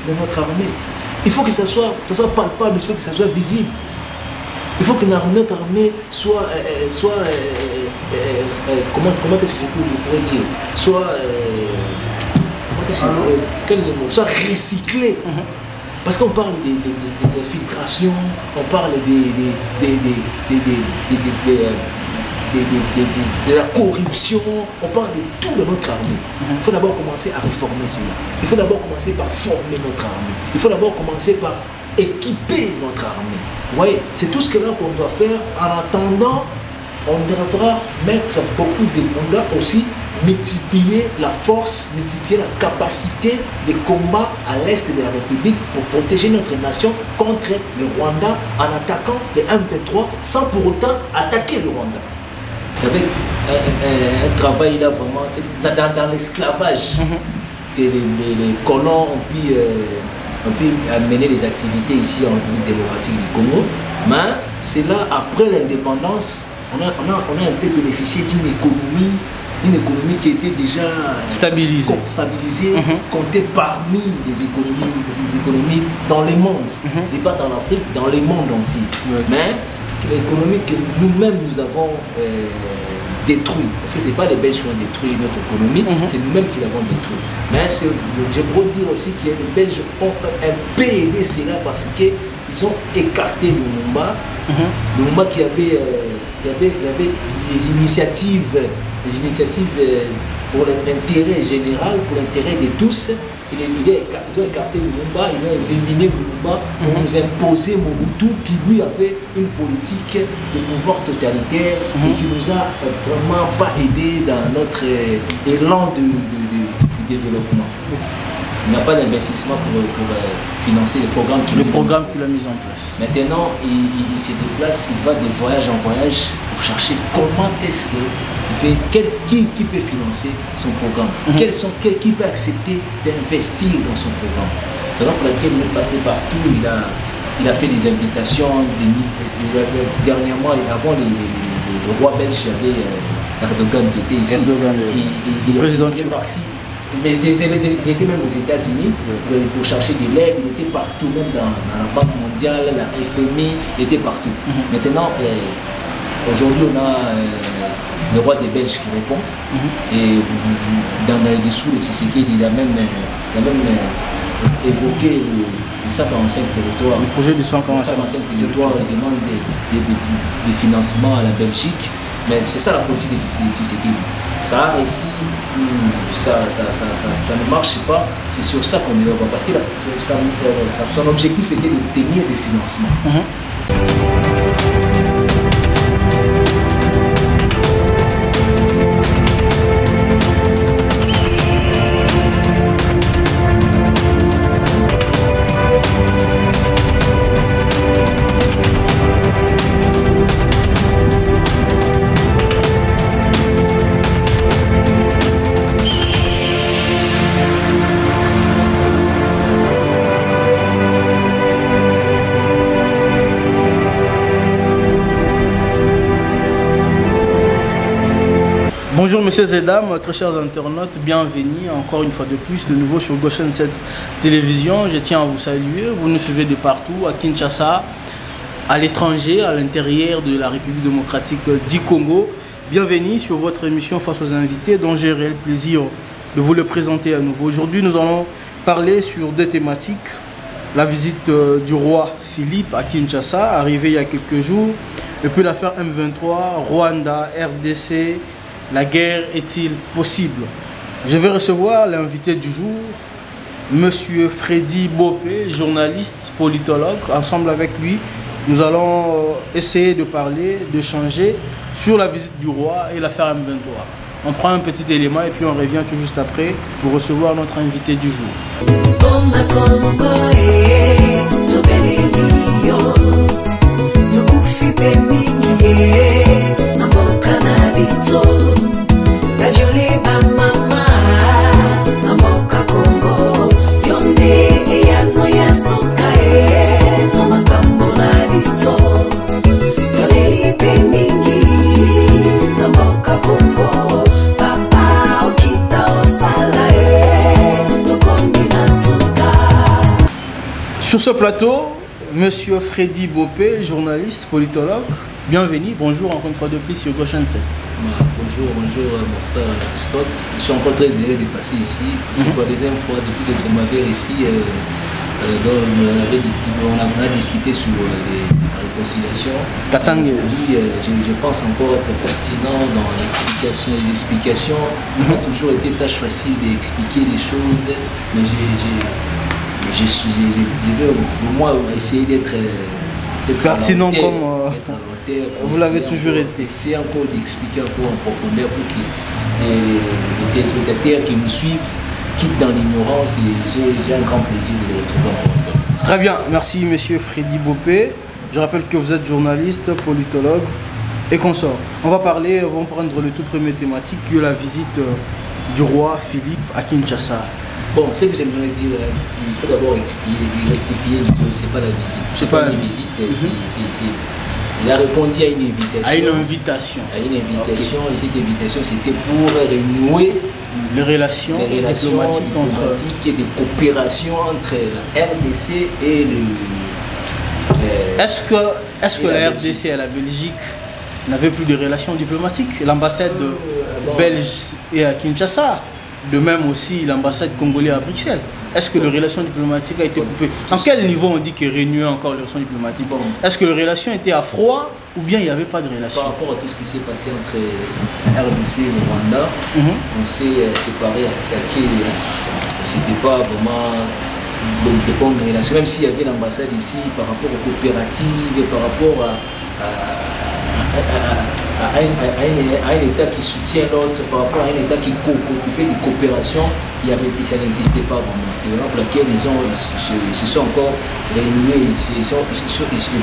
de notre armée. Il faut que ça soit palpable, il faut que ça soit visible. Il faut que notre armée soit, comment est-ce que je pourrais dire, soit recyclée. Parce qu'on parle des infiltrations, on parle de la corruption, on parle de tout de notre armée. Il faut d'abord commencer à réformer cela. Il faut d'abord commencer par former notre armée. Il faut d'abord commencer par équiper notre armée. Vous voyez, c'est tout ce que là qu'on doit faire. En attendant, on devra mettre beaucoup de... On doit aussi multiplier la force, multiplier la capacité de combat à l'est de la République pour protéger notre nation contre le Rwanda en attaquant les M23 sans pour autant attaquer le Rwanda. Vous savez, un travail là vraiment, c'est dans l'esclavage que les colons ont pu amener les activités ici en République démocratique du Congo. Mais c'est là, après l'indépendance, on a un peu bénéficié d'une économie qui était déjà stabilisée, comptée parmi les économies dans le monde. Je dis pas dans l'Afrique, dans le monde entier. Mais l'économie que nous-mêmes nous avons détruit. Parce que ce n'est pas les Belges qui ont détruit notre économie, c'est nous-mêmes qui l'avons détruit. Mais je pourrais dire aussi que les Belges ont un peu aidé cela parce qu'ils ont écarté le Lumumba. Le Lumumba qui avait des initiatives pour l'intérêt général, pour l'intérêt de tous. Ils ont écarté Lumumba, ils ont éliminé Lumumba pour nous imposer Mobutu qui lui avait une politique de pouvoir totalitaire et qui nous a vraiment pas aidé dans notre élan de développement. Il n'a pas d'investissement pour financer les programmes qu'il a mis en place. Maintenant, il se déplace, il va de voyage en voyage pour chercher comment est-ce qui peut financer son programme, qui peut accepter d'investir dans son programme. C'est pour laquelle il est passé partout, il a fait des invitations. Dernièrement, avant le roi belge, il y avait Erdogan qui était ici. Le président turc. Mais il était même aux États-Unis pour chercher de l'aide, il était partout, même dans la Banque mondiale, la FMI, il était partout. Maintenant, aujourd'hui, on a le roi des Belges qui répond. Et dans les dessous de Tshisekedi, il a même évoqué le 145 territoires. Le projet du 145 territoires demande des financements à la Belgique. Mais c'est ça la politique de Tshisekedi. Ça a réussi, ça ne marche pas, c'est sur ça qu'on est là. Parce que son objectif était d'obtenir des financements. Bonjour messieurs et dames, très chers internautes, bienvenue encore une fois de plus de nouveau sur Goshen 7 Télévision. Je tiens à vous saluer, vous nous suivez de partout, à Kinshasa, à l'étranger, à l'intérieur de la République démocratique du Congo. Bienvenue sur votre émission Face aux invités dont j'ai réel plaisir de vous le présenter à nouveau. Aujourd'hui nous allons parler sur deux thématiques. La visite du roi Philippe à Kinshasa, arrivé il y a quelques jours, et puis l'affaire M23, Rwanda, RDC. La guerre est-il possible? Je vais recevoir l'invité du jour, Monsieur Freddy Bopé, journaliste, politologue. Ensemble avec lui, nous allons essayer de parler, d'échanger sur la visite du roi et l'affaire M23. On prend un petit élément et puis on revient tout juste après pour recevoir notre invité du jour. Sur ce plateau, Monsieur Freddy Bopé, journaliste, politologue. Bienvenue, bonjour encore une fois de plus sur Goshen 7. Bonjour mon frère Stott. Je suis encore très heureux de passer ici. C'est pour la deuxième fois depuis que vous m'avez ici. On a discuté sur la réconciliation. Oui, je pense encore être pertinent dans les explications. Ça n'a pas toujours été tâche facile d'expliquer les choses, mais je vais au moins essayer d'être pertinent comme vous l'avez toujours été. C'est encore d'expliquer un peu en profondeur pour que les téléspectateurs qui nous suivent quittent dans l'ignorance, et j'ai un grand plaisir de les retrouver encore. Très bien, merci Monsieur Freddy Bopé. Je rappelle que vous êtes journaliste, politologue et consort. On va prendre le tout premier thématique qui est la visite du roi Philippe à Kinshasa. Bon, ce que j'aimerais dire, il faut d'abord rectifier que ce n'est pas la visite. C'est pas la visite. Il a répondu à une invitation. À une invitation. Okay. Et cette invitation, c'était pour renouer les relations diplomatiques et de coopération entre la RDC et le... Est-ce que la RDC et la Belgique n'avaient plus de relations diplomatiques? L'ambassade belge est à Kinshasa. De même aussi l'ambassade congolaise à Bruxelles. Est-ce que les relations diplomatiques ont été coupées? En quel niveau on dit que renouer encore les relations diplomatiques? Est-ce que les relations étaient à froid ou bien il n'y avait pas de relations? Par rapport à tout ce qui s'est passé entre RDC et le Rwanda, on s'est séparés à qui c'était pas vraiment de bonnes relations. Même s'il y avait l'ambassade ici, par rapport aux coopératives, par rapport à un État qui soutient l'autre, par rapport à un État qui fait des coopérations, ça n'existait pas vraiment. C'est vraiment pour laquelle ils se sont encore renoués.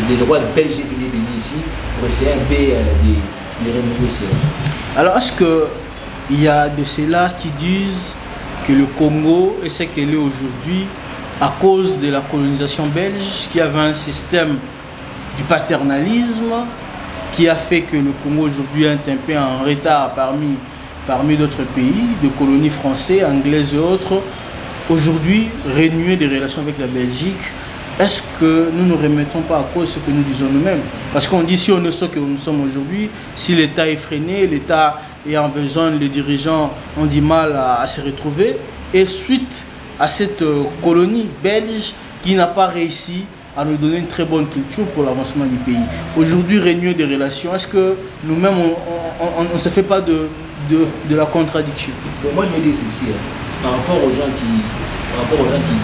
Le roi belge est venu ici pour essayer un peu de renouer cela. Alors est-ce qu'il y a de ceux-là qui disent que le Congo est ce qu'il est aujourd'hui à cause de la colonisation belge, qui avait un système du paternalisme, qui a fait que le Congo aujourd'hui est un peu en retard parmi d'autres pays, de colonies françaises, anglaises et autres. Aujourd'hui, renouer des relations avec la Belgique, est-ce que nous ne remettons pas à cause ce que nous disons nous-mêmes? Parce qu'on dit si on est ce que nous sommes aujourd'hui, si l'État est freiné, l'État est en besoin, les dirigeants ont du mal à se retrouver. Et suite à cette colonie belge qui n'a pas réussi à nous donner une très bonne culture pour l'avancement du pays. Aujourd'hui, renouer des relations, est-ce que nous-mêmes, on ne se fait pas de la contradiction? Bon, moi, je vais dire ceci, par rapport aux gens qui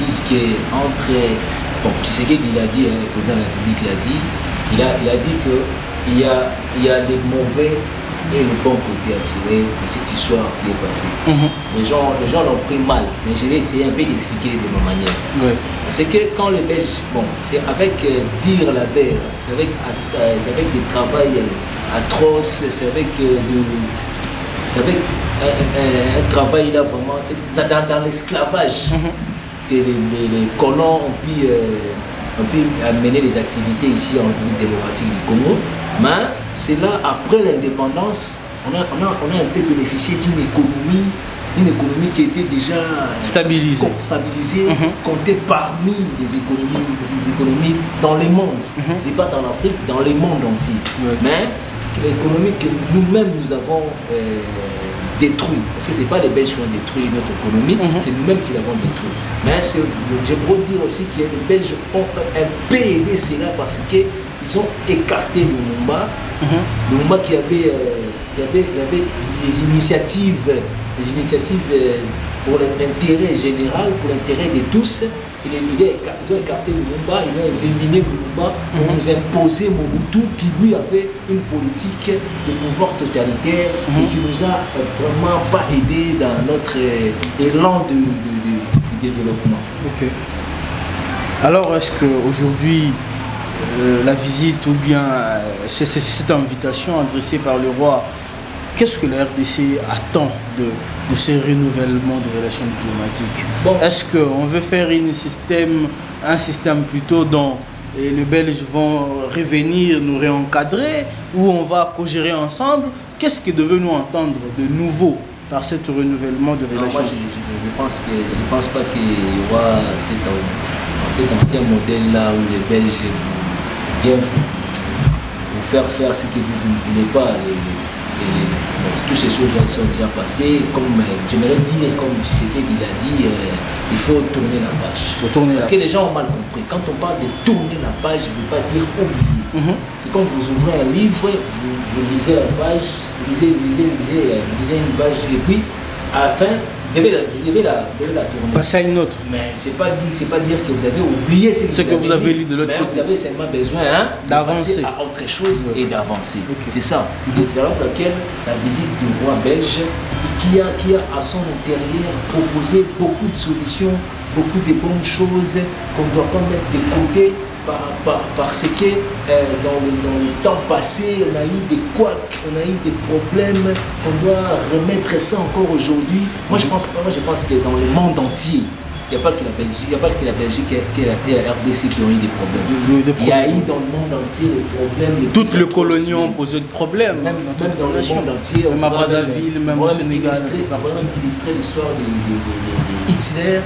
disent qu'entre... Bon, Tshisekedi, il a dit, le président de la République l'a dit, il a dit qu'il y a les mauvais et les bons côtés à tirer de cette histoire qui est passée. Les gens l'ont pris mal, mais je vais essayer un peu d'expliquer de ma manière. C'est que quand les Belges, bon, c'est avec dire la belle, c'est avec des travails atroces, c'est avec un travail là vraiment, c'est dans l'esclavage que les colons ont pu amener les activités ici en République démocratique du Congo. Mais c'est là, après l'indépendance, on a un peu bénéficié d'une économie qui était déjà stabilisée, comptée parmi les économies dans le monde. Et pas dans l'Afrique, dans le monde entier. Mais l'économie que nous-mêmes nous avons détruit, parce que ce n'est pas les Belges qui ont détruit notre économie, c'est nous-mêmes qui l'avons détruit. Mais je pourrais dire aussi que les Belges ont un peu aidé cela parce qu'ils ont écarté Lumumba, Lumumba qui avait des initiatives pour l'intérêt général, pour l'intérêt de tous. Ils ont écarté Lumumba, ils ont éliminé Lumumba pour nous imposer Mobutu qui lui avait une politique de pouvoir totalitaire et qui nous a vraiment pas aidé dans notre élan de développement. Ok. Alors est-ce qu'aujourd'hui la visite ou bien cette invitation adressée par le roi, qu'est-ce que la RDC attend de ce renouvellement de relations diplomatiques? Est-ce qu'on veut faire un système plutôt dont les Belges vont revenir nous réencadrer, ou on va co-gérer ensemble? Qu'est-ce que devons-nous entendre de nouveau par ce renouvellement de relations? Moi, je pense pas qu'il y aura cet ancien modèle-là où les Belges viennent vous faire faire ce que vous ne voulez pas. Toutes ces choses-là sont déjà passées. Comme j'aimerais dire, comme Tshisekedi l'a dit, il faut tourner la page. Parce que les gens ont mal compris. Quand on parle de tourner la page, je ne veux pas dire oublier. C'est comme vous ouvrez un livre, vous lisez la page, vous lisez une page, et puis à la fin, vous devez la tourner. Passer à une autre. Mais c'est pas dire que vous avez oublié ce que vous avez lu de l'autre côté. Vous avez seulement besoin d'avancer à autre chose et d'avancer. C'est ça. C'est là pour laquelle la visite du roi belge, qui a à son intérieur proposé beaucoup de solutions, beaucoup de bonnes choses qu'on ne doit pas mettre de côté. Parce que dans le temps passé, on a eu des couacs, on a eu des problèmes, on doit remettre ça encore aujourd'hui. Moi, je pense que dans le monde entier, il n'y a pas que la Belgique et la RDC qui ont eu des problèmes. Il y a eu dans le monde entier des problèmes. Toutes les colonies ont posé des problèmes. Même dans le monde entier. Même à Brazzaville, même au Sénégal. On va même illustrer l'histoire de Hitler.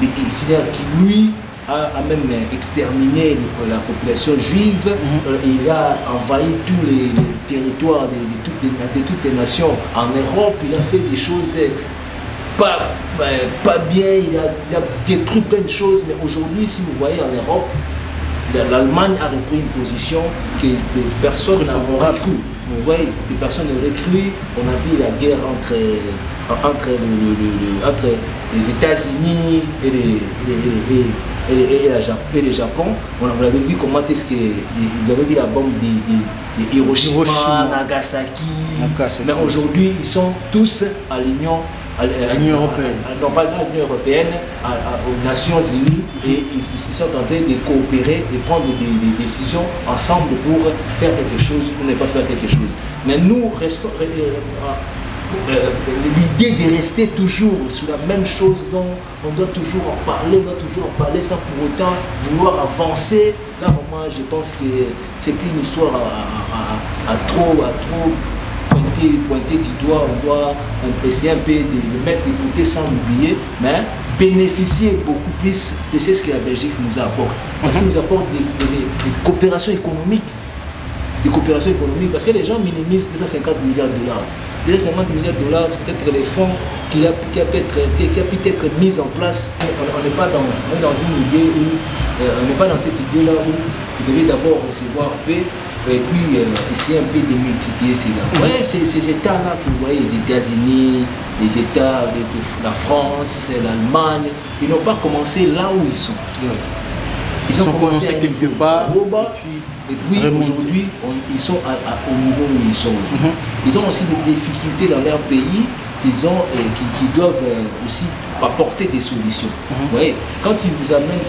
Hitler qui, lui, a même exterminé la population juive. Il a envahi tous les territoires de toutes les nations en Europe. Il a fait des choses pas bien, il a détruit plein de choses. Mais aujourd'hui, si vous voyez en Europe, l'Allemagne a repris une position que personne n'aurait cru. Vous voyez, que personne n'aurait cru. On a vu la guerre entre les États-Unis et le Japon. On avait vu comment est-ce que vous avez vu la bombe de Hiroshima, Nagasaki. Mais aujourd'hui, ils sont tous à l'Union européenne. Non, pas l'Union européenne, aux Nations Unies, et ils sont en train de coopérer et prendre des décisions ensemble pour faire quelque chose ou ne pas faire quelque chose. Mais nous restons. L'idée de rester toujours sur la même chose dont on doit toujours en parler, sans pour autant vouloir avancer. Là, vraiment, je pense que c'est plus une histoire à trop pointer du doigt. On doit essayer un peu de le mettre de côté sans l'oublier, mais bénéficier beaucoup plus de ce que la Belgique nous apporte. Parce qu'il nous apporte des coopérations économiques. Parce que les gens minimisent 250 milliards de dollars. 250 milliards de dollars, c'est peut-être les fonds qui a pu être mis en place. On n'est pas dans une idée où, on n'est pas dans cette idée-là où vous devez d'abord recevoir paix et puis essayer un peu de multiplier cela. Ouais, ces États-là que vous voyez, les États-Unis, les États, la France, l'Allemagne, ils n'ont pas commencé là où ils sont. Ils ont commencé quelque part. Et puis aujourd'hui, ils sont au niveau où ils sont aujourd'hui. Ils ont aussi des difficultés dans leur pays qui doivent aussi apporter des solutions. Vous voyez, quand ils vous amènent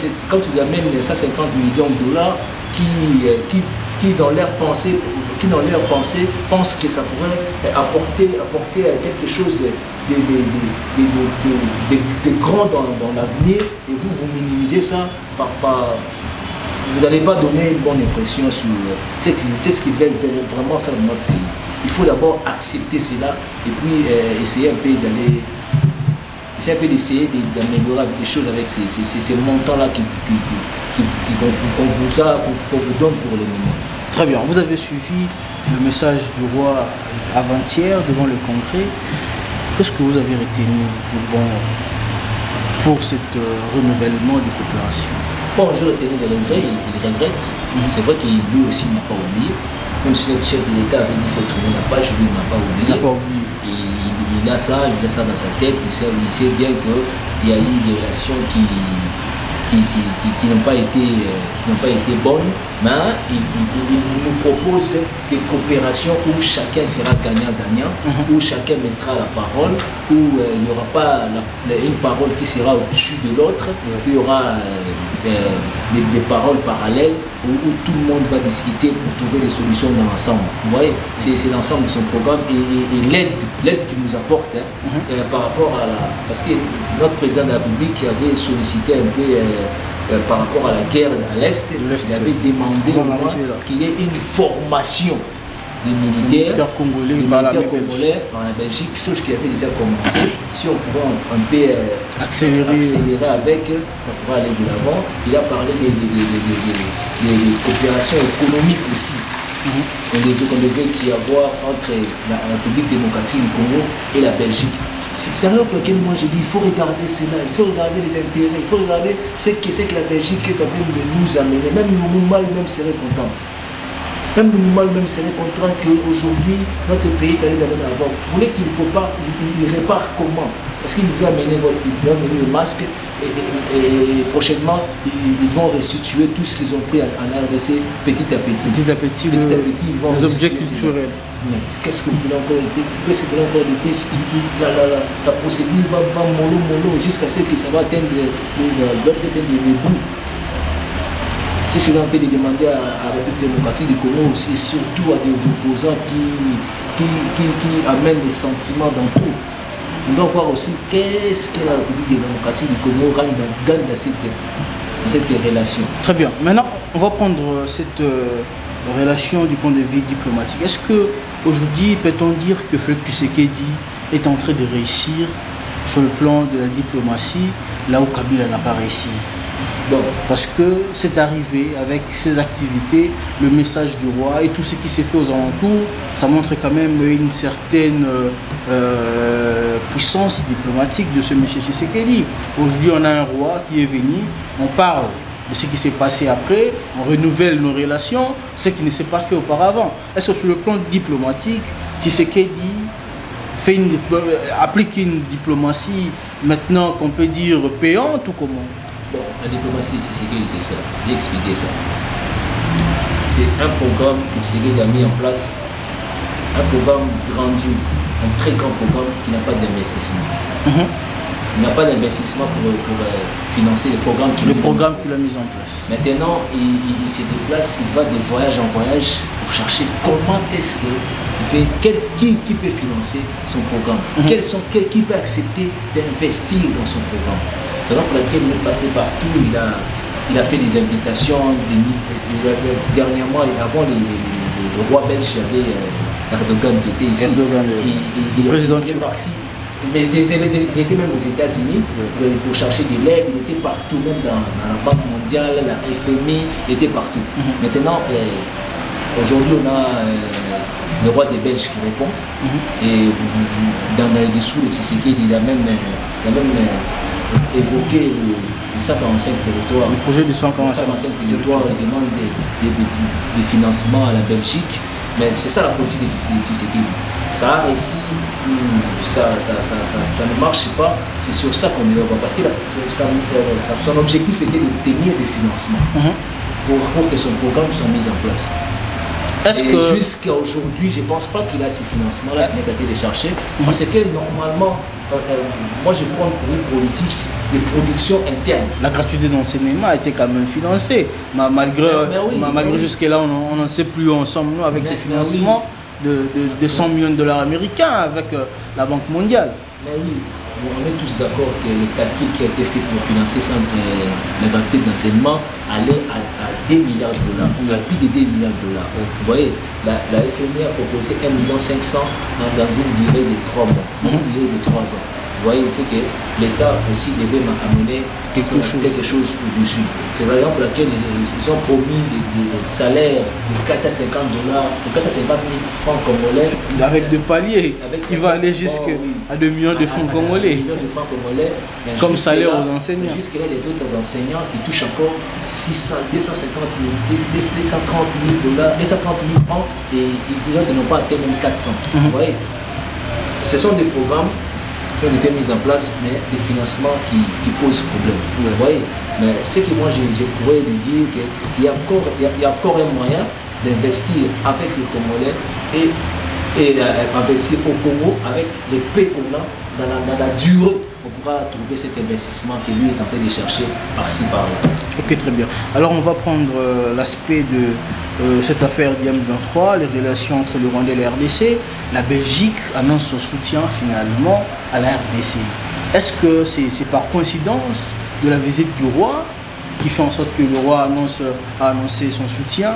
150 millions de dollars qui dans leur pensée pensent que ça pourrait apporter quelque chose de grand dans l'avenir, et vous minimisez ça vous n'allez pas donner une bonne impression sur c'est ce qu'ils veulent vraiment faire de notre pays. Il faut d'abord accepter cela et puis essayer un peu d'essayer d'améliorer les choses avec ces montants-là qu'on vous donne pour le moment. Très bien, vous avez suivi le message du roi avant-hier devant le Congrès. Qu'est-ce que vous avez retenu de bon pour ce renouvellement de coopération? Bon, je retenu des regrets, il regrette. C'est vrai qu'il lui aussi n'a pas oublié. Même si notre chef de l'État avait dit qu'il faut tourner la page, lui n'a pas oublié. Et il a ça dans sa tête. Il sait bien qu'il y a eu des relations qui n'ont pas été bonnes, mais il nous propose des coopérations où chacun sera gagnant-gagnant, où chacun mettra la parole, où il n'y aura pas une parole qui sera au-dessus de l'autre, il y aura des paroles parallèles où tout le monde va discuter pour trouver des solutions dans l'ensemble. Vous voyez, c'est l'ensemble de son programme et l'aide qu'il nous apporte par rapport à parce que notre président de la République avait sollicité un peu par rapport à la guerre à l'Est, il avait demandé qu'il y ait une formation militaires congolais, par la Belgique, chose qui avait déjà commencé. Si on pouvait un peu accélérer avec, ça pourrait aller de l'avant. Il a parlé des coopérations économiques aussi. On devait y avoir entre la République démocratique du Congo et la Belgique. C'est là pour lequel moi je dis il faut regarder cela, il faut regarder les intérêts, il faut regarder ce que la Belgique est en train de nous amener. Même Noumouma lui-même serait content. Même Noumouma lui-même serait content qu'aujourd'hui notre pays est allé dans l'avant. Vous voulez qu'il ne peut pas, il répare comment? Parce qu'il vous a amené le masque et prochainement ils vont restituer tout ce qu'ils ont pris en RDC petit à petit. Petit à petit, ils vont les objets culturels. Mais qu'est-ce que vous voulez encore de plus? La procédure va mollo jusqu'à ce que ça va atteindre les bouts. C'est ce qu'on peut demander à la République démocratique du Congo aussi, et surtout à des opposants qui amènent des sentiments dans tout. On doit voir aussi qu'est-ce que la République démocratique du Congo gagne dans cette relation. Très bien. Maintenant, on va prendre cette relation du point de vue diplomatique. Est-ce qu'aujourd'hui, peut-on dire que Félix Tshisekedi est en train de réussir sur le plan de la diplomatie, là où Kabila n'a pas réussi? Bon. Parce que c'est arrivé avec ses activités, le message du roi et tout ce qui s'est fait aux alentours, ça montre quand même une certaine puissance diplomatique de ce monsieur Tshisekedi. Aujourd'hui, on a un roi qui est venu, on parle de ce qui s'est passé après, on renouvelle nos relations, ce qui ne s'est pas fait auparavant. Est-ce que sur le plan diplomatique, Tshisekedi applique une diplomatie maintenant qu'on peut dire payante ou comment? Bon, la diplomatie de Tshisekedi, c'est ça. J'ai expliqué ça. C'est un programme que Tshisekedi a mis en place, un programme grandiose, un très grand programme qui n'a pas d'investissement. Il n'a pas d'investissement pour financer le programme qu'il a mis en place. Maintenant, il se déplace, il va de voyage en voyage pour chercher comment est-ce qui peut financer son programme, qui peut accepter d'investir dans son programme. C'est là pour laquelle il est passé partout, il a fait des invitations, dernièrement, avant le roi belge, il y avait Erdogan qui était ici. Le président turc. Mais il était même aux États-Unis pour chercher de l'aide, il était partout, même dans la Banque mondiale, la FMI, il était partout. Maintenant, aujourd'hui, on a le roi des Belges qui répond. Et dans le dessous de Tshisekedi, il a même évoqué le 145 territoires. Le projet du 145 territoires demande des financements à la Belgique. Mais c'est ça la politique de Tshisekedi. Ça a réussi, ça ne marche pas. C'est sur ça qu'on est là. Parce que son objectif était d'obtenir des financements pour que son programme soit mis en place. Et jusqu'à aujourd'hui, je ne pense pas qu'il a ces financements-là qu'il a été de chercher. Parce que normalement, moi je prends pour une politique de production interne. La gratuité d'enseignement a été quand même financée. Malgré jusque-là, on n'en sait plus ensemble nous, avec ces financements de 100 millions de dollars américains avec la Banque mondiale. Mais oui, on est tous d'accord que le calcul qui a été fait pour financer la gratuité d'enseignement allait à 2 milliards de dollars. Il y a plus de 2 milliards de dollars. Vous voyez, la FMI a proposé 1,5 million dans une durée de 3 mois, une durée de 3 ans. Vous voyez, c'est que l'État aussi devait amener quelque chose au-dessus. C'est par exemple laquelle ils ont promis des salaires de 450 dollars, de 450 000 francs congolais. Avec des paliers, il va aller jusqu'à 2 millions de francs congolais. Comme salaire aux enseignants. Jusqu'à les autres enseignants qui touchent encore 250 000, 230 000 dollars, 230 000 francs et ils n'ont pas atteint même 400. Vous voyez, ce sont des programmes qui ont été mis en place, mais des financements qui posent problème. Vous voyez, mais ce que moi je pourrais lui dire, qu'il y a encore un moyen d'investir avec le Congolais et investir au Congo avec les paix qu'on a dans la durée. On pourra trouver cet investissement que lui est en train de chercher par-ci, par-là. Ok, très bien. Alors on va prendre l'aspect de cette affaire d'IM23, les relations entre le Rwanda et la RDC. La Belgique annonce son soutien finalement à la RDC. Est-ce que c'est par coïncidence de la visite du roi qui fait en sorte que le roi a annoncé son soutien?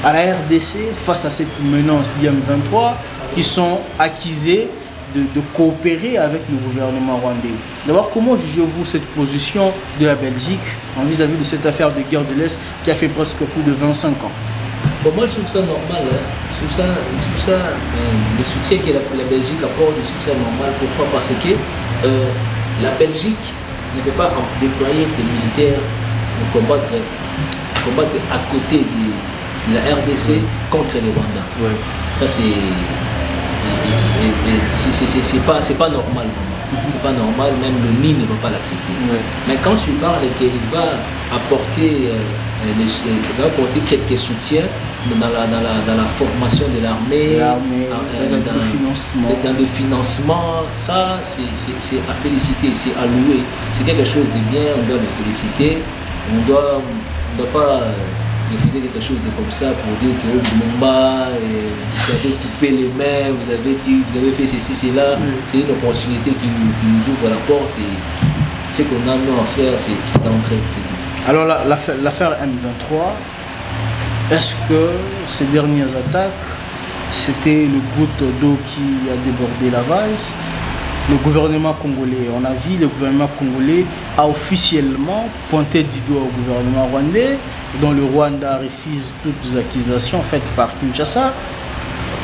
à la RDC face à cette menace d'IM23 qui sont accusés de coopérer avec le gouvernement rwandais. D'abord, comment jugez-vous cette position de la Belgique en vis-à-vis de cette affaire de guerre de l'Est qui a fait presque plus de 25 ans? Bon, moi je trouve ça normal, hein. Je trouve ça le soutien que la Belgique apporte, je trouve ça normal. Pourquoi? Parce que la Belgique ne peut pas déployer des militaires pour combattre à côté de la RDC contre les Rwandais. Ouais. Ça c'est pas normal. C'est pas normal, même le MI ne va pas l'accepter. Ouais. Mais quand tu parles qu'il va apporter quelques soutiens dans la formation de l'armée, dans le financement, ça c'est à féliciter, c'est à louer. C'est quelque chose de bien, on doit le féliciter. On ne doit pas refuser quelque chose de comme ça pour dire que Lumumba, vous avez coupé les mains, vous avez fait ceci, cela. C'est une opportunité qui nous ouvre la porte et ce qu'on a nous à faire, c'est d'entrer, c'est tout. Alors l'affaire M23, est-ce que ces dernières attaques, c'était le goutte d'eau qui a débordé la vase? Le gouvernement congolais, on a vu, le gouvernement congolais a officiellement pointé du doigt au gouvernement rwandais, dont le Rwanda refuse toutes les accusations faites par Kinshasa.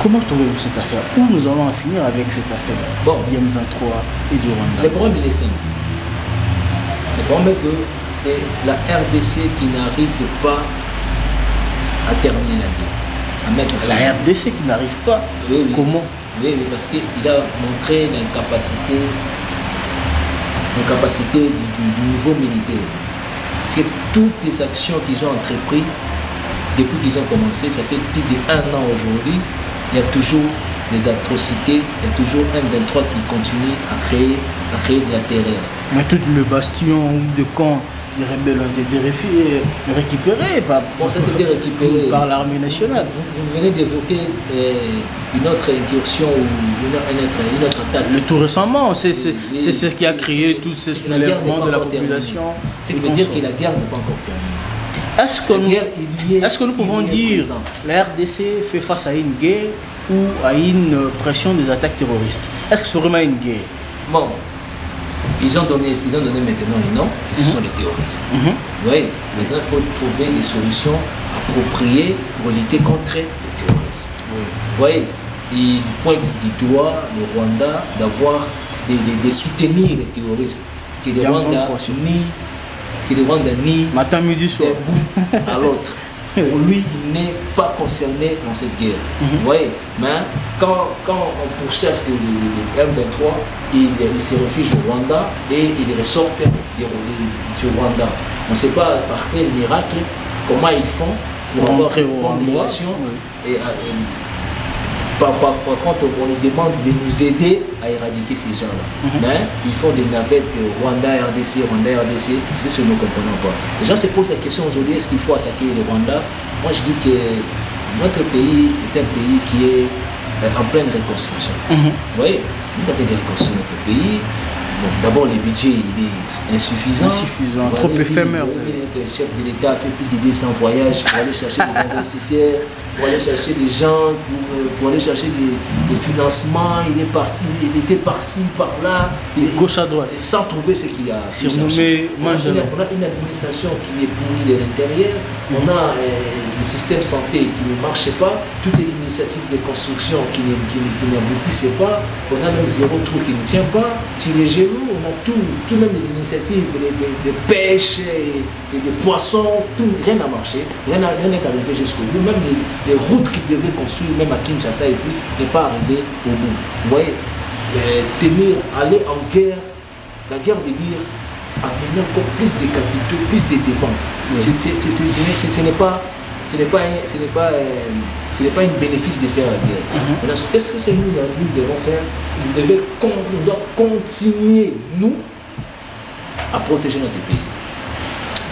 Comment trouvez-vous cette affaire? Où nous allons en finir avec cette affaire M23 et du Rwanda? Le problème, il est simple. Le problème est que c'est la RDC qui n'arrive pas à terminer la guerre. La RDC qui n'arrive pas? Oui. Comment? Oui, parce qu'il a montré l'incapacité du niveau militaire. C'est toutes les actions qu'ils ont entreprises depuis qu'ils ont commencé, ça fait plus d'1 an aujourd'hui, il y a toujours des atrocités, il y a toujours M23 qui continue à créer de la terreur. Mais tout le bastion de camp, les rebelles ont été récupérés par l'armée nationale. Vous venez d'évoquer une autre incursion ou une autre attaque. Mais tout récemment, c'est ce qui a créé tous ces soulèvements de la population. C'est que dire que la guerre n'est pas encore terminée. Est-ce que nous pouvons dire que la RDC fait face à une guerre ou à une pression des attaques terroristes? Est-ce que c'est vraiment une guerre? Bon. Ils ont donné maintenant un nom, et ce sont les terroristes. Oui, maintenant il faut trouver des solutions appropriées pour lutter contre le terrorisme. Vous voyez, il pointe du doigt le Rwanda d'avoir de soutenir les terroristes, que le Rwanda nie matin, midi, soir à l'autre. Pour lui, il n'est pas concerné dans cette guerre. Vous voyez, mais quand on pourchasse le M23, il se réfugie au Rwanda et il ressort du Rwanda. On ne sait pas par quel miracle, comment ils font pour avoir une bonne relation. Et par contre, on nous demande de nous aider à éradiquer ces gens-là. Mais ils font des navettes Rwanda-RDC, Rwanda-RDC, c'est ce que nous ne comprenons pas. Les gens se posent la question aujourd'hui, est-ce qu'il faut attaquer le Rwanda? Moi je dis que notre pays est un pays qui est en pleine reconstruction. Vous voyez, nous avons des reconstructions de notre pays. D'abord, le budget il est insuffisant. Trop éphémère. Le chef de l'État a fait plus de 200 voyages pour aller chercher des investisseurs, pour aller chercher des gens, pour aller chercher des financements. Il est parti, il était par-ci, par-là. Gauche à droite. Sans trouver ce qu'il a. Surnommé Manjala. On a une administration qui est pourrie de l'intérieur. On a le système santé qui ne marchait pas. Toutes les initiatives de construction qui n'aboutissaient pas. On a même zéro trou qui ne tient pas. On a tout même les initiatives de pêche et de poissons, rien n'a marché, rien n'est arrivé jusqu'au bout. Même les routes qu'ils devaient construire, même à Kinshasa ici, n'est pas arrivé au bout. Vous voyez, aller en guerre, la guerre veut dire amener encore plus de capitaux, plus de dépenses. Ce n'est pas un bénéfice de faire la guerre. Qu'est-ce que nous devons faire? Nous devons continuer, nous, à protéger notre pays.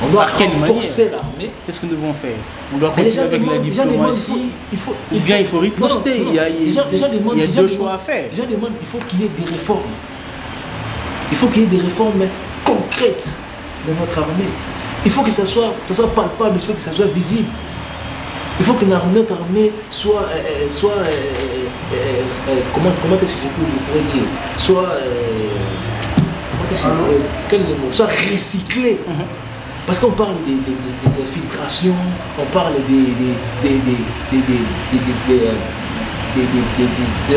On doit renforcer l'armée. Qu'est-ce que nous devons faire? On doit continuer avec la diplomatie. Il faut riposter. Il y a deux choix à faire. Les gens demandent qu'il faut qu'il y ait des réformes. Il faut qu'il y ait des réformes concrètes dans notre armée. Il faut que ça soit palpable, il faut que ça soit visible. Il faut que notre armée soit, comment est-ce que je pourrais dire, soit, comment est-ce que je pourrais dire, quel est le mot, soit recyclée. Parce qu'on parle des infiltrations, on parle de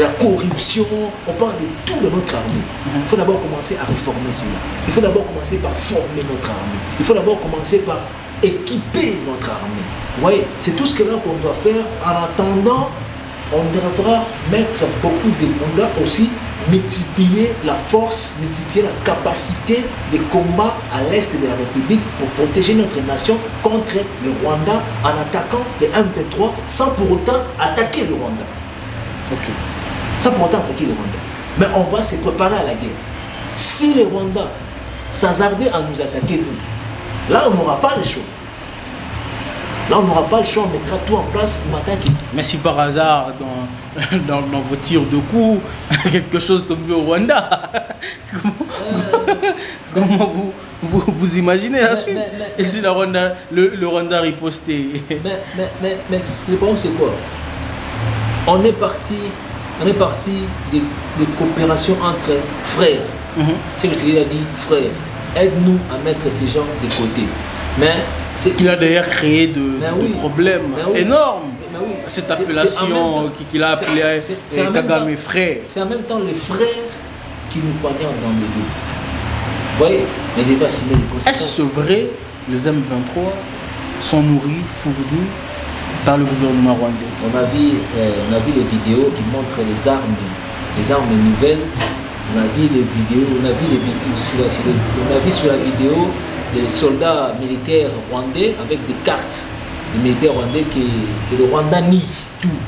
la corruption, on parle de tout de notre armée. Il faut d'abord commencer à réformer cela. Il faut d'abord commencer par former notre armée. Il faut d'abord commencer par équiper notre armée. Vous voyez, c'est tout ce que là qu'on doit faire. En attendant, on devra mettre beaucoup de monde aussi, multiplier la force, multiplier la capacité de combat à l'est de la République pour protéger notre nation contre le Rwanda en attaquant les M23 sans pour autant attaquer le Rwanda. Ok. Sans pour autant attaquer le Rwanda. Mais on va se préparer à la guerre. Si les Rwandais s'hazardaient à nous attaquer, nous, là on n'aura pas le choix. Là on n'aura pas le choix, on mettra tout en place pour attaquer. Mais si par hasard, dans vos tirs de coups, quelque chose tombe au Rwanda, comment vous imaginez la suite? Et si le Rwanda ripostait? Mais le problème c'est quoi? On est parti des coopérations entre frères. C'est ce qu'il a dit, frères, aide-nous à mettre ces gens de côté. Mais il a d'ailleurs créé de problèmes énormes. Cette appellation qu'il a appelée Kagame frère. C'est en même temps les frères qui nous poignardent dans le dos. Vous voyez? Mais il va assumer les conséquences. Est-ce vrai les M23 sont nourris, fournis par le gouvernement rwandais? On a vu les vidéos qui montrent les armes nouvelles. On a vu sur la vidéo des soldats militaires rwandais avec des cartes. Les militaires rwandais que le Rwanda nie tout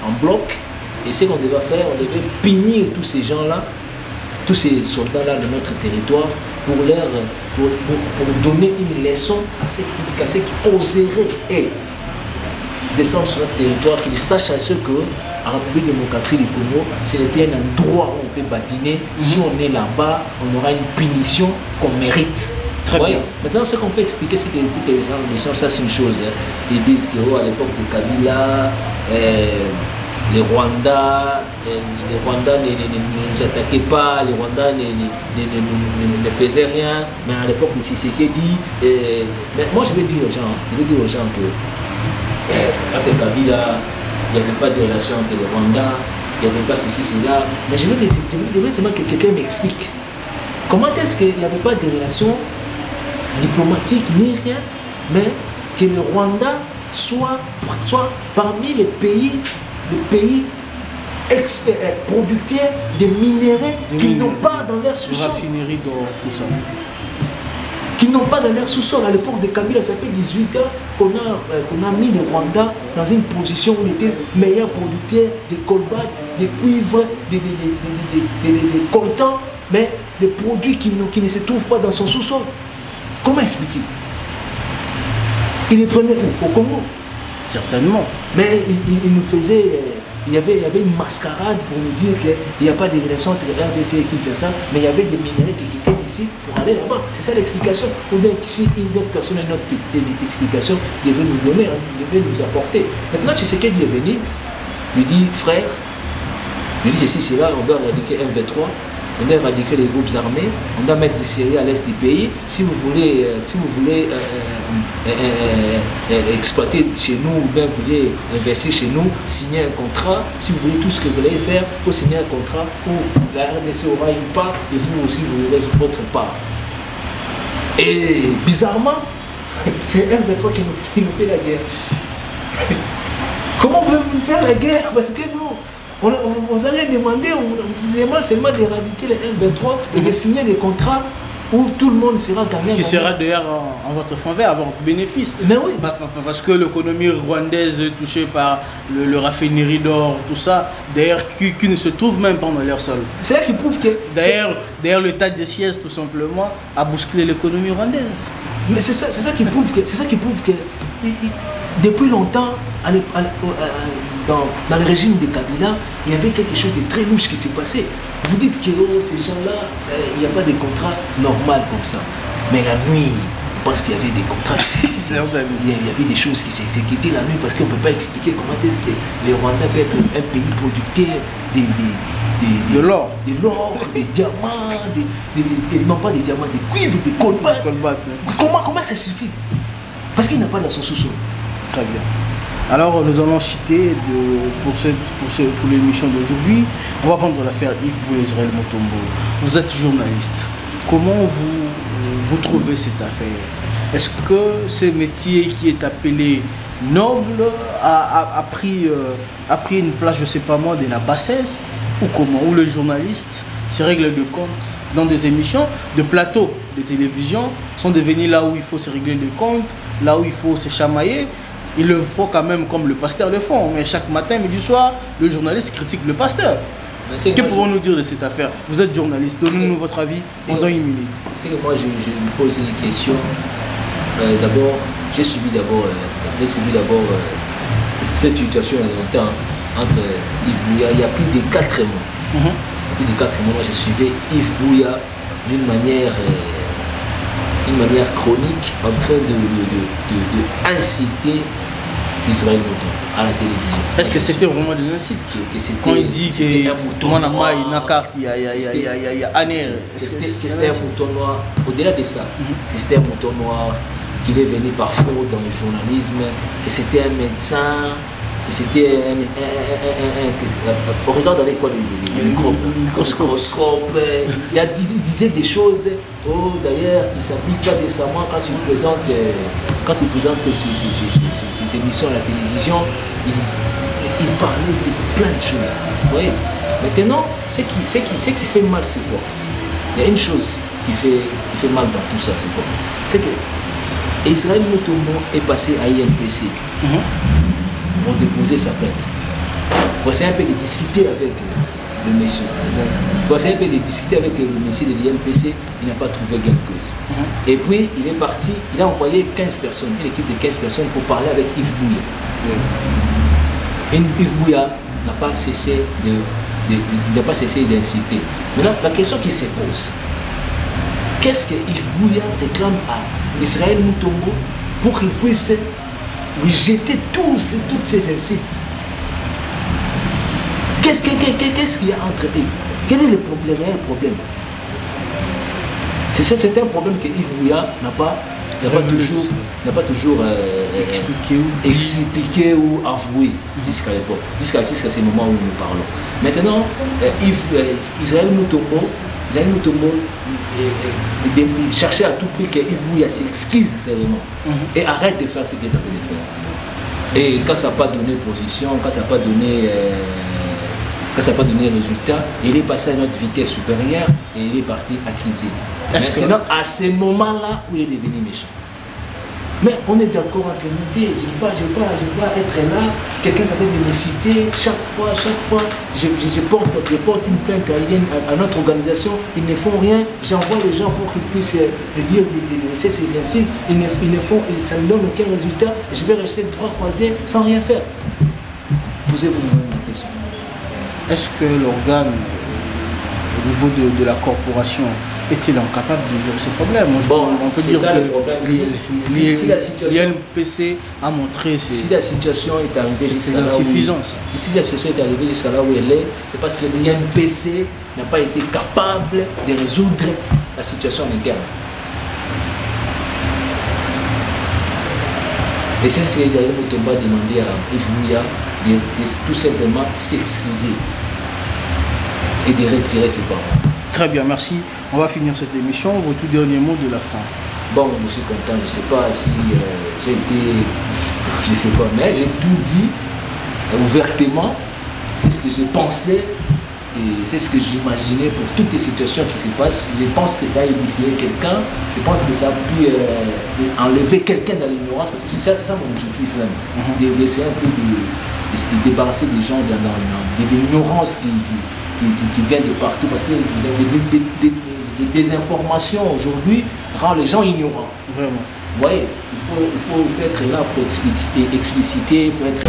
en bloc. Et ce qu'on devait faire, on devait punir tous ces gens-là, tous ces soldats-là de notre territoire pour donner une leçon à ceux qui oseraient descendre sur notre territoire, qu'ils sachent à ceux que en République démocratique du Congo, c'est bien un endroit où on peut badiner. Si on est là-bas, on aura une punition qu'on mérite. Très bien. Maintenant, ce qu'on peut expliquer, c'est que les gens, ça c'est une chose. Ils disent qu'à l'époque de Kabila, les Rwandais ne nous attaquaient pas, les Rwandais ne faisaient rien. Mais à l'époque de Tshisekedi, mais moi je veux dire aux gens que quand Kabila, il n'y avait pas de relation entre les Rwandais, il n'y avait pas ceci, cela. Mais je veux seulement que quelqu'un m'explique. Comment est-ce qu'il n'y avait pas de relation diplomatique ni rien, mais que le Rwanda soit parmi les pays producteurs de minerais qu'ils n'ont pas dans leur sous-sol. Raffinerie d'or, tout ça. Qu'ils n'ont pas dans leur sous-sol. À l'époque de Kabila, ça fait 18 ans qu'on a mis le Rwanda dans une position où il était meilleur producteur de colbate, de cuivre, de coltan, mais des produits qui ne se trouvent pas dans son sous-sol. Comment expliquer? Il les prenait au Congo. Certainement. Mais il nous faisait... Il y avait une mascarade pour nous dire qu'il n'y a pas de relation entre RDC et Kinshasa, mais il y avait des minéraux qui étaient ici pour aller là-bas. C'est ça l'explication. Ou bien si une autre personne a une autre explication, il devait nous donner, il devait nous apporter. Maintenant, tu sais qu'il est venu, lui dit, frère, lui dit ceci, c'est là, on doit éradiquer M23. On doit éradiquer les groupes armés, on doit mettre des séries à l'est du pays. Si vous voulez exploiter chez nous, ou bien vous voulez investir chez nous, signer un contrat. Si vous voulez tout ce que vous voulez faire, il faut signer un contrat où la RDC aura une part et vous aussi vous aurez votre part. Et bizarrement, c'est M23 qui nous fait la guerre. Comment pouvez-vous faire la guerre? Parce que nous, on vous a rien demandé, on vous demande seulement d'éradiquer les M23 et de signer des contrats où tout le monde sera gagnant. Qui sera d'ailleurs en votre faveur, à votre bénéfice. Mais oui. Parce que l'économie rwandaise est touchée par le raffinerie d'or, tout ça, d'ailleurs qui ne se trouve même pas dans leur sol. C'est là qui prouve que... D'ailleurs l'état de siège tout simplement a bousculé l'économie rwandaise. Mais c'est ça qui prouve que depuis longtemps, dans le régime de Kabila, il y avait quelque chose de très louche qui s'est passé. Vous dites que ces gens-là, il n'y a pas de contrat normal comme ça. Mais la nuit, pense qu'il y avait des contrats. Il y avait des choses qui s'exécutaient la nuit parce qu'on ne peut pas expliquer comment est-ce que les Rwandais peuvent être un pays producteur de l'or, des diamants, non pas des diamants, des cuivres, des colbats. Comment ça suffit? Parce qu'il n'a pas dans son sous-sol. Très bien. Alors nous allons citer pour l'émission d'aujourd'hui, on va prendre l'affaire Yves Buya Israël Mutombo. Vous êtes journaliste. Comment vous trouvez cette affaire? Est-ce que ce métier qui est appelé noble a pris une place, je ne sais pas moi, de la bassesse? Ou comment? Ou le journaliste se règle de compte dans des émissions, de plateaux de télévision sont devenus là où il faut se régler des comptes, là où il faut se chamailler. Il le faut quand même comme le pasteur le font, mais chaque matin, midi, soir, le journaliste critique le pasteur. Que pouvons-nous dire de cette affaire? Vous êtes journaliste, donnez-nous votre avis pendant une minute. C'est que moi je me pose une question. D'abord, j'ai suivi d'abord cette situation longtemps entre Yves Buya. Il y a plus de 4 mois. Plus de 4 mois, moi je suivais Yves Buya d'une manière chronique en train de inciter Israël Mutombo à la télévision. Est-ce que c'était vraiment des insultes? Quand il dit que mon ami il n'a carte, il y a année. C'était un mouton noir. Au-delà de ça, c'était un mouton noir qu'il est venu par fraude dans le journalisme, que c'était un médecin, que c'était on regarde avec quoi le microscope. Il disait des choses. Oh, d'ailleurs, il ne s'habille pas décemment quand il présente ses émissions à la télévision. Il parlait de plein de choses. Vous voyez? Maintenant, ce qui fait mal, c'est quoi? Il y a une chose qui fait mal dans tout ça, c'est quoi? C'est que Israël Mutombo est passé à INPC pour déposer sa plainte. Pour essayer un peu de discuter avec le monsieur. Pour essayer un peu de discuter avec le monsieur de l'INPC, il n'a pas trouvé gain de cause. Et puis, il est parti, il a envoyé 15 personnes, une équipe de 15 personnes pour parler avec Yves Buya. Yves Buya n'a pas cessé d'inciter. Maintenant, la question qui se pose, qu'est-ce que Yves Buya réclame à Israël Mutombo pour qu'il puisse lui jeter toutes ces insultes? Qu'est-ce qu'il y a entre eux? Quel est le réel problème? C'est un problème que Yves Buya n'a pas toujours expliqué ou avoué jusqu'à l'époque, jusqu'à ce moment où nous parlons. Maintenant, Israël Mutombo cherchait à tout prix que Yves Buya s'excuse sérieusement et arrête de faire ce qu'il est en train de faire. Et quand ça n'a pas donné position, quand ça n'a pas donné résultat, il est passé à notre vitesse supérieure et il est parti accuser. C'est à ce moment-là où il est devenu méchant. Mais on est d'accord entre nous. Je ne veux pas être là, quelqu'un est en train de me citer, chaque fois, je porte une plainte à notre organisation, ils ne font rien, j'envoie les gens pour qu'ils puissent me dire de laisser ces insultes, ça ne donne aucun résultat, je vais rester de bras croisés sans rien faire. Posez-vous la question. Est-ce que l'organe, au niveau de la corporation, est-il incapable de gérer ces problèmes? On peut dire que l'INPC a montré si la situation est arrivée jusqu'à là où elle est, c'est parce que l'INPC n'a pas été capable de résoudre la situation interne. Et c'est ce que Israël Mutombo a demandé à Yves Buya de tout simplement s'excuser et de retirer ses paroles. Très bien, merci. On va finir cette émission. Vos tout derniers mots de la fin. Bon, je suis content. Je ne sais pas si j'ai été... Je ne sais pas, mais j'ai tout dit ouvertement. C'est ce que j'ai pensé et c'est ce que j'imaginais pour toutes les situations qui se passent. Je pense que ça a édifié quelqu'un. Je pense que ça a pu enlever quelqu'un dans l'ignorance. Parce que c'est ça mon objectif même. D'essayer un peu de débarrasser des gens de l'ignorance qui vient de partout, parce que les désinformations aujourd'hui rendent les gens ignorants. Vraiment. Vous voyez, il faut être là pour expliciter, il faut être...